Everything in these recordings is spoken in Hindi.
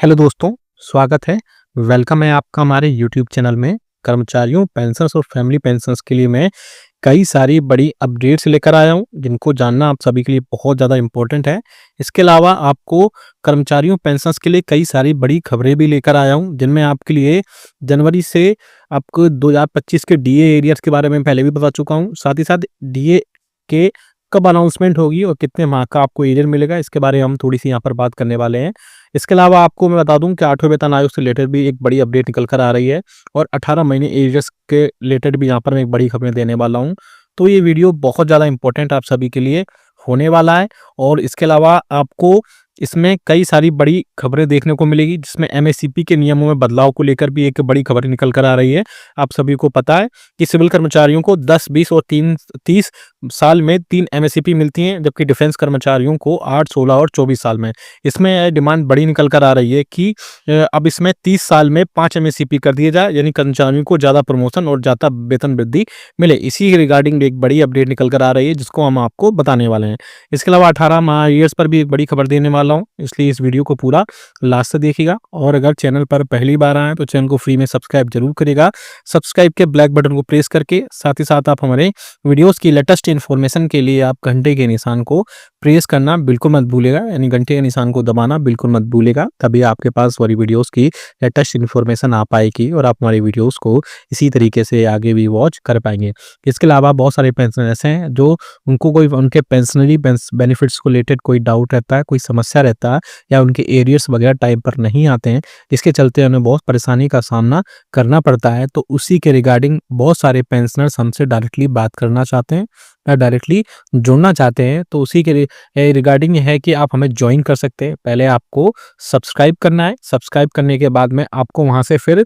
हेलो दोस्तों, स्वागत है। वेलकम है आपका हमारे यूट्यूब चैनल में। कर्मचारियों पेंशन्स और फैमिली पेंशन्स के लिए मैं कई सारी बड़ी अपडेट्स लेकर आया हूं, जिनको जानना आप सभी के लिए बहुत ज़्यादा इम्पोर्टेंट है। इसके अलावा आपको कर्मचारियों पेंशन्स के लिए कई सारी बड़ी खबरें भी लेकर आया हूं, जिनमें आपके लिए जनवरी से आपको 2025 के डीए एरियर्स के बारे में पहले भी बता चुका हूं। साथ ही साथ डीए के कब अनाउंसमेंट होगी और कितने माह का आपको एरियर मिलेगा, इसके बारे में हम थोड़ी सी यहाँ पर बात करने वाले हैं। इसके अलावा आपको मैं बता दूं कि 8वें वेतन आयोग से रिलेटेड भी एक बड़ी अपडेट निकल कर आ रही है और 18 महीने एरियर्स के रिलेटेड भी यहाँ पर मैं एक बड़ी खबरें देने वाला हूँ। तो ये वीडियो बहुत ज़्यादा इंपॉर्टेंट आप सभी के लिए होने वाला है और इसके अलावा आपको इसमें कई सारी बड़ी खबरें देखने को मिलेगी, जिसमें एमएससीपी के नियमों में बदलाव को लेकर भी एक बड़ी खबर निकल कर आ रही है। आप सभी को पता है कि सिविल कर्मचारियों को 10, 20 और 30 साल में 3 एमएससीपी मिलती हैं, जबकि डिफेंस कर्मचारियों को 8, 16 और 24 साल में। इसमें डिमांड बड़ी निकल कर आ रही है कि अब इसमें 30 साल में 5 एमएससीपी कर दिए जाए, यानी कर्मचारियों को ज़्यादा प्रमोशन और ज़्यादा वेतन वृद्धि मिले। इसी रिगार्डिंग एक बड़ी अपडेट निकल कर आ रही है, जिसको हम आपको बताने वाले हैं। इसके अलावा 18 माह ईयर्स पर भी एक बड़ी खबर देने वाला हूं, इसलिए इस वीडियो को पूरा लास्ट से देखिएगा। और अगर चैनल पर पहली बार आए तो चैनल को फ्री में सब्सक्राइब जरूर करिएगा। सब्सक्राइब के ब्लैक बटन को प्रेस करके साथ ही साथ आप हमारे वीडियोस की लेटेस्ट इन्फॉर्मेशन के लिए आप घंटे के निशान को प्रेस करना बिल्कुल मत भूलेगा, यानी घंटे के निशान को दबाना बिल्कुल मत भूलेगा। तभी आपके पास हमारी वीडियोस की लेटेस्ट इन्फॉर्मेशन आ पाएगी और आप हमारी वीडियोस को इसी तरीके से आगे भी वॉच कर पाएंगे। इसके अलावा बहुत सारे पेंशनर्स ऐसे हैं जो उनको कोई उनके पेंशनरी बेनिफिट्स को रिलेटेड कोई डाउट रहता है, कोई समस्या रहता है या उनके एरियर्स वगैरह टाइम पर नहीं आते हैं, जिसके चलते उन्हें बहुत परेशानी का सामना करना पड़ता है। तो उसी के रिगार्डिंग बहुत सारे पेंशनर्स हमसे डायरेक्टली बात करना चाहते हैं या डायरेक्टली जुड़ना चाहते हैं। तो उसी के रिगार्डिंग है कि आप हमें ज्वाइन कर सकते हैं। पहले आपको सब्सक्राइब करना है, सब्सक्राइब करने के बाद में आपको वहां से फिर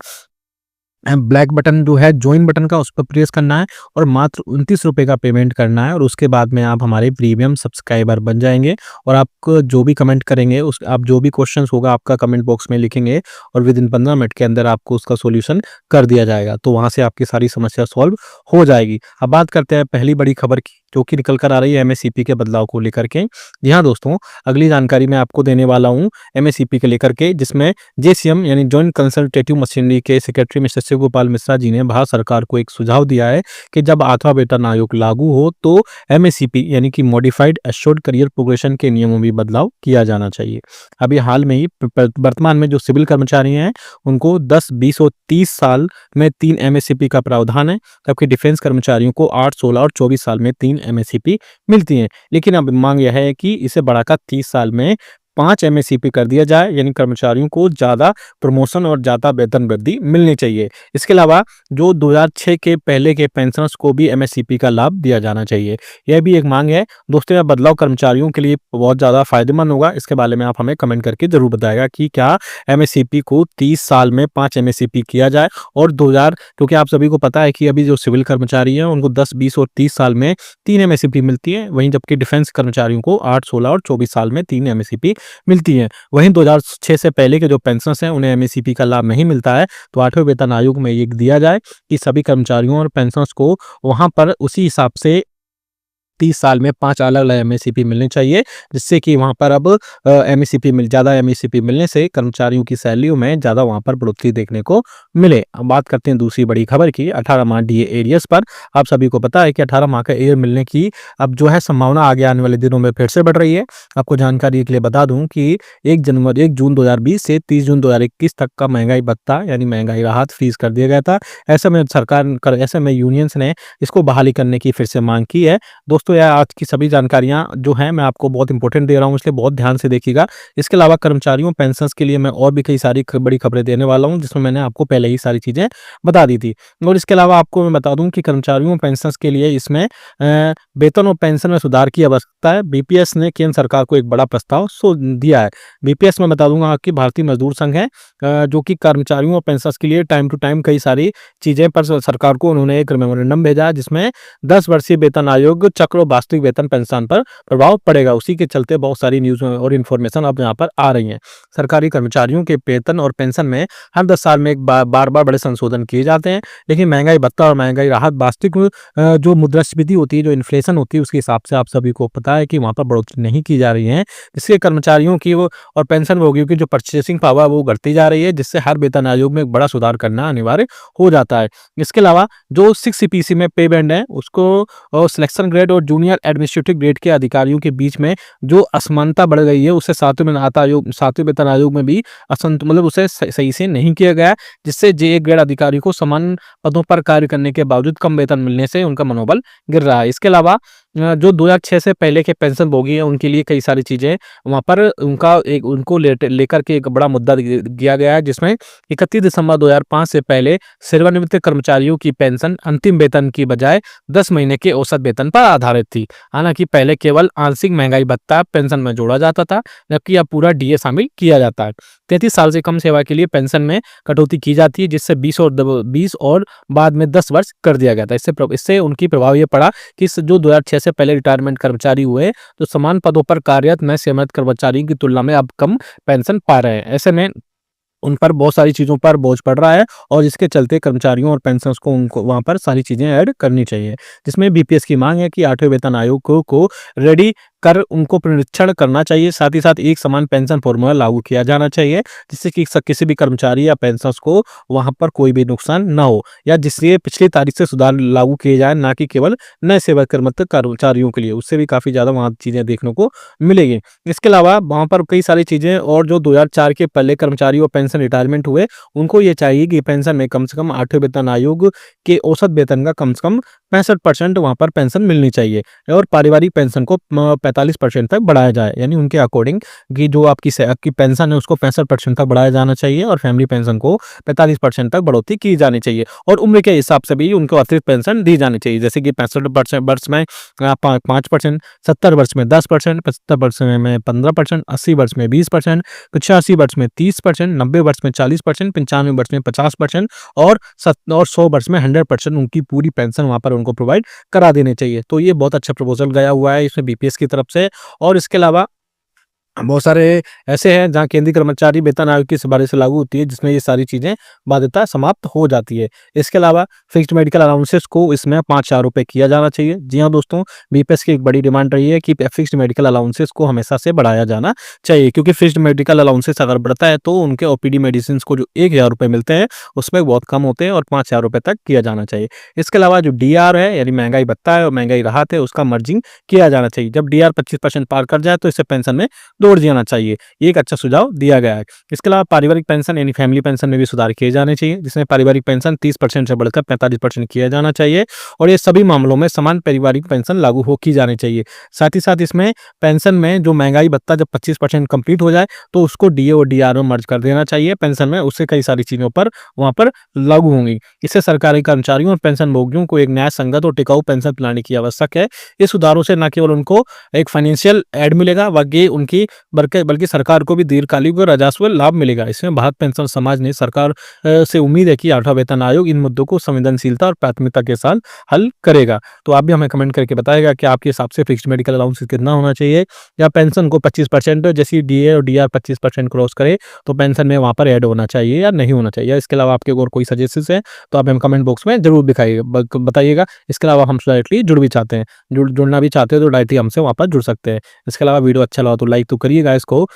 ब्लैक बटन जो है ज्वाइन बटन का, उस पर प्रेस करना है और मात्र 29 रुपये का पेमेंट करना है। और उसके बाद में आप हमारे प्रीमियम सब्सक्राइबर बन जाएंगे और आपको जो भी कमेंट करेंगे उस आप जो भी क्वेश्चंस होगा आपका कमेंट बॉक्स में लिखेंगे और विद इन 15 मिनट के अंदर आपको उसका सॉल्यूशन कर दिया जाएगा। तो वहां से आपकी सारी समस्या सॉल्व हो जाएगी। अब बात करते हैं पहली बड़ी खबर की, जो कि निकल कर आ रही है एमएससीपी के बदलाव को लेकर के। जी हाँ दोस्तों, अगली जानकारी मैं आपको देने वाला हूँ एमएससीपी के लेकर के, जिसमें जेसीएम यानी जॉइंट कंसल्टेटिव मशीनरी के सेक्रेटरी मिस्टर शिव गोपाल मिश्रा जी ने भारत सरकार को एक सुझाव दिया है कि जब 8वां वेतन आयोग लागू हो तो एमएससीपी यानी कि मॉडिफाइड एश्योर्ड करियर प्रोग्रेशन के नियमों में बदलाव किया जाना चाहिए। अभी हाल में ही वर्तमान में जो सिविल कर्मचारी हैं उनको 10, 20 और 30 साल में 3 एमएससीपी का प्रावधान है, जबकि डिफेंस कर्मचारियों को 8, 16 और 24 साल में 3 एमएससीपी मिलती हैं। लेकिन अब मांग यह है कि इसे बढ़ाकर 30 साल में 5 एमएससीपी कर दिया जाए, यानी कर्मचारियों को ज़्यादा प्रमोशन और ज़्यादा वेतन वृद्धि मिलनी चाहिए। इसके अलावा जो 2006 के पहले के पेंशनर्स को भी एमएससीपी का लाभ दिया जाना चाहिए, यह भी एक मांग है। दोस्तों, यह बदलाव कर्मचारियों के लिए बहुत ज़्यादा फायदेमंद होगा। इसके बारे में आप हमें कमेंट करके जरूर बताएगा कि क्या एमएससीपी को 30 साल में 5 एमएससीपी किया जाए और 2000, क्योंकि आप सभी को पता है कि अभी जो सिविल कर्मचारी हैं उनको 10, 20 और 30 साल में 3 एमएससीपी मिलती है, वहीं जबकि डिफेंस कर्मचारियों को 8, 16 और 24 साल में 3 एमएससीपी मिलती है। वहीं 2006 से पहले के जो पेंशनर्स हैं उन्हें एमएससीपी का लाभ नहीं मिलता है। तो 8वें वेतन आयोग में ये दिया जाए कि सभी कर्मचारियों और पेंशनर्स को वहां पर उसी हिसाब से 30 साल में 5 अलग-अलग एमएससीपी मिलनी चाहिए, जिससे कि वहाँ पर अब ज़्यादा एमएससीपी मिलने से कर्मचारियों की सैलरियों में ज़्यादा वहाँ पर बढ़ोतरी देखने को मिले। अब बात करते हैं दूसरी बड़ी खबर की, 18 माह डीए एरियर्स पर। आप सभी को पता है कि 18 माह का एरियर मिलने की अब जो है संभावना आगे आने वाले दिनों में फिर से बढ़ रही है। आपको जानकारी के लिए बता दूं कि 1 जून 2020 से 30 जून 2021 तक का महंगाई भत्ता यानी महंगाई राहत फ्रीज कर दिया गया था। ऐसे में यूनियंस ने इसको बहाली करने की फिर से मांग की है। दोस्तों, यह आज की सभी जानकारियां जो हैं मैं आपको बहुत इंपॉर्टेंट दे रहा हूं, इसलिए बहुत ध्यान से देखिएगा। इसके अलावा कर्मचारियों पेंशन्स के लिए मैं और भी कई सारी बड़ी खबरें देने वाला हूं, जिसमें मैंने आपको पहले ही सारी चीजें बता दी थी। और इसके अलावा आपको मैं बता दूं कि कर्मचारियों पेंशन्स के लिए इसमें वेतन और पेंशन में सुधार की आवश्यकता है। बीपीएस ने केंद्र सरकार को एक बड़ा प्रस्ताव दिया है। बीपीएस में बता दूंगा आपकी भारतीय मजदूर संघ है, जो कि कर्मचारियों और पेंशनर्स के लिए टाइम टू टाइम कई सारी चीजें पर सरकार को उन्होंने एक मेमोरेंडम भेजा, जिसमें 10 वर्षीय वेतन आयोग चक्र और वास्तविक वेतन पेंशन पर प्रभाव पड़ेगा। उसी के चलते बहुत सारी न्यूज़ और इन्फॉर्मेशन अब यहाँ पर आ रही हैं। सरकारी कर्मचारियों के वेतन और पेंशन में हर 10 साल में एक बार-बार बड़े संशोधन किए जाते हैं, लेकिन महँगाई भत्ता और महँगाई राहत वास्तविक जो मुद्रास्फीति होती है, जो इन्फ्लेशन होती है, उसके हिसाब से आप सभी को पता है कि वहाँ पर बढ़ोतरी नहीं की जा रही है। इससे कर्मचारियों की वो और पेंशनभोगियों की जो परचेसिंग पावर वो घटती जा रही है, जिससे हर वेतन आयोग में एक बड़ा सुधार करना अनिवार्य हो जाता है। इसके अलावा जो 6 सीपीसी में पे बैंड है, उसको सिलेक्शन ग्रेड और जूनियर एडमिनिस्ट्रेटिव ग्रेड के अधिकारियों के बीच में जो असमानता बढ़ गई है, उसे 7वें वेतन आयोग में भी मतलब उसे सही से नहीं किया गया है, जिससे जे ग्रेड अधिकारी को समान पदों पर कार्य करने के बावजूद कम वेतन मिलने से उनका मनोबल गिर रहा है। इसके अलावा जो 2006 से पहले के पेंशनभोगी हैं, उनके लिए कई सारी चीज़ें वहाँ पर उनको लेकर के एक बड़ा मुद्दा दिया गया है, जिसमें 31 दिसंबर 2005 से पहले सेवानिवृत्त कर्मचारियों की पेंशन अंतिम वेतन की बजाय 10 महीने के औसत वेतन पर आधारित थी। हालांकि पहले केवल आंशिक महंगाई भत्ता पेंशन में जोड़ा जाता था, जबकि अब पूरा डीए शामिल किया जाता है। 33 साल से कम सेवा के लिए पेंशन में कटौती की जाती है, जिससे 20 और बाद में 10 वर्ष कर दिया गया था। इससे उनकी प्रभाव ये पड़ा कि जो 2006 से पहले रिटायरमेंट कर्मचारी हुए, तो समान पदों पर कार्यरत नए सेवानिवृत्त कर्मचारियों की तुलना में अब कम पेंशन पा रहे हैं। ऐसे में उन पर बहुत सारी चीज़ों पर बोझ पड़ रहा है, और जिसके चलते कर्मचारियों और पेंशनर्स को उनको वहाँ पर सारी चीज़ें ऐड करनी चाहिए। जिसमें बीपीएस की मांग है कि 8वें वेतन आयोग को रेडी कर उनको पुनरीक्षण करना चाहिए। साथ ही साथ एक समान पेंशन फॉर्मूला लागू किया जाना चाहिए, जिससे कि किसी भी कर्मचारी या पेंशनर्स को वहाँ पर कोई भी नुकसान ना हो, या जिससे पिछली तारीख से सुधार लागू किए जाए, ना कि केवल नए सेवानिवृत्त कर्मचारियों के लिए। उससे भी काफ़ी ज़्यादा वहाँ चीज़ें देखने को मिलेगी। इसके अलावा वहाँ पर कई सारी चीज़ें, और जो 2004 के पहले कर्मचारी और पेंशन रिटायरमेंट हुए, उनको ये चाहिए कि पेंशन में कम से कम 8वें वेतन आयोग के औसत वेतन का कम से कम 65% वहाँ पर पेंशन मिलनी चाहिए, और पारिवारिक पेंशन को 45% तक बढ़ाया जाए। यानी उनके अकॉर्डिंग कि जो आपकी पेंशन है, उसको 65% तक बढ़ाया जाना चाहिए, और फैमिली पेंशन को 45% तक बढ़ोतरी की जानी चाहिए, और उम्र के हिसाब से भी उनको अतिरिक्त पेंशन दी जानी चाहिए। जैसे कि 65 वर्ष में 5%, 70 वर्ष में 10%, 75 वर्ष में 15%, 80 वर्ष में 20%, 85 वर्ष में 30%, 90 वर्ष में 40%, 95 वर्ष में 50%, और 100 वर्ष में 100% उनकी पूरी पेंशन वहाँ पर उनको प्रोवाइड करा देने चाहिए। तो ये बहुत अच्छा प्रपोजल गया हुआ है इसमें बीपीएस की तरफ से। और इसके अलावा बहुत सारे ऐसे हैं जहाँ केंद्रीय कर्मचारी वेतन आयोग की सिफारिश से लागू होती है, जिसमें ये सारी चीज़ें बाध्यता समाप्त हो जाती है। इसके अलावा फिक्स्ड मेडिकल अलाउंसेस को इसमें 5,000 रुपये किया जाना चाहिए। जी हाँ दोस्तों, बीपीएस की एक बड़ी डिमांड रही है कि फिक्स्ड मेडिकल अलाउंसेस को हमेशा से बढ़ाया जाना चाहिए, क्योंकि फिक्स्ड मेडिकल अलाउंसेस अगर बढ़ता है, तो उनके ओपीडी मेडिसिन को जो 1,000 रुपये मिलते हैं, उसमें बहुत कम होते हैं, और 5,000 रुपये तक किया जाना चाहिए। इसके अलावा जो डीआर है, यानी महंगाई भत्ता है और महंगाई राहत है, उसका मर्जिंग किया जाना चाहिए। जब डीआर 25% पार कर जाए, तो इससे पेंशन में दौड़ जाना चाहिए। ये एक अच्छा सुझाव दिया गया है। इसके अलावा पारिवारिक पेंशन यानी फैमिली पेंशन में भी सुधार किए जाने चाहिए, जिसमें पारिवारिक पेंशन 30% से बढ़कर 45% किया जाना चाहिए, और ये सभी मामलों में समान पारिवारिक पेंशन लागू हो की जानी चाहिए। साथ ही साथ इसमें पेंशन में जो महंगाई भत्ता जब 25% कंप्लीट हो जाए, तो उसको डीए और डीआर में मर्ज कर देना चाहिए पेंशन में। उससे कई सारी चीज़ों पर वहाँ पर लागू होंगी। इससे सरकारी कर्मचारियों और पेंशन भोगियों को एक न्याय संगत और टिकाऊ पेंशन पिलाने की आवश्यक है। इस सुधारों से न केवल उनको एक फाइनेंशियल एड मिलेगा, बल्कि उनकी बल्कि सरकार को भी दीर्घकालिक और राजस्व लाभ मिलेगा। इसमें भारत पेंशन समाज ने सरकार से उम्मीद है कि 8वां वेतन आयोग इन मुद्दों को संवेदनशीलता और प्राथमिकता के साथ हल करेगा। तो आप भी हमें कमेंट करके बताएगा कि आपके हिसाब से फिक्स्ड मेडिकल अलाउंस कितना होना चाहिए, या पेंशन को 25% जैसी डीए और डीआर 25% क्रॉस करे, तो पेंशन में वहाँ पर ऐड होना चाहिए या नहीं होना चाहिए। इसके अलावा आपके और कोई सजेशंस है, तो आप हमें कमेंट बॉक्स में जरूर बताइएगा। इसके अलावा हम डायरेक्टली जुड़ भी चाहते हैं, जुड़ना भी चाहते हो, तो डायरेक्टली हमसे वहाँ पर जुड़ सकते हैं। इसके अलावा वीडियो अच्छा लगा तो लाइक तो करिएगा इसको।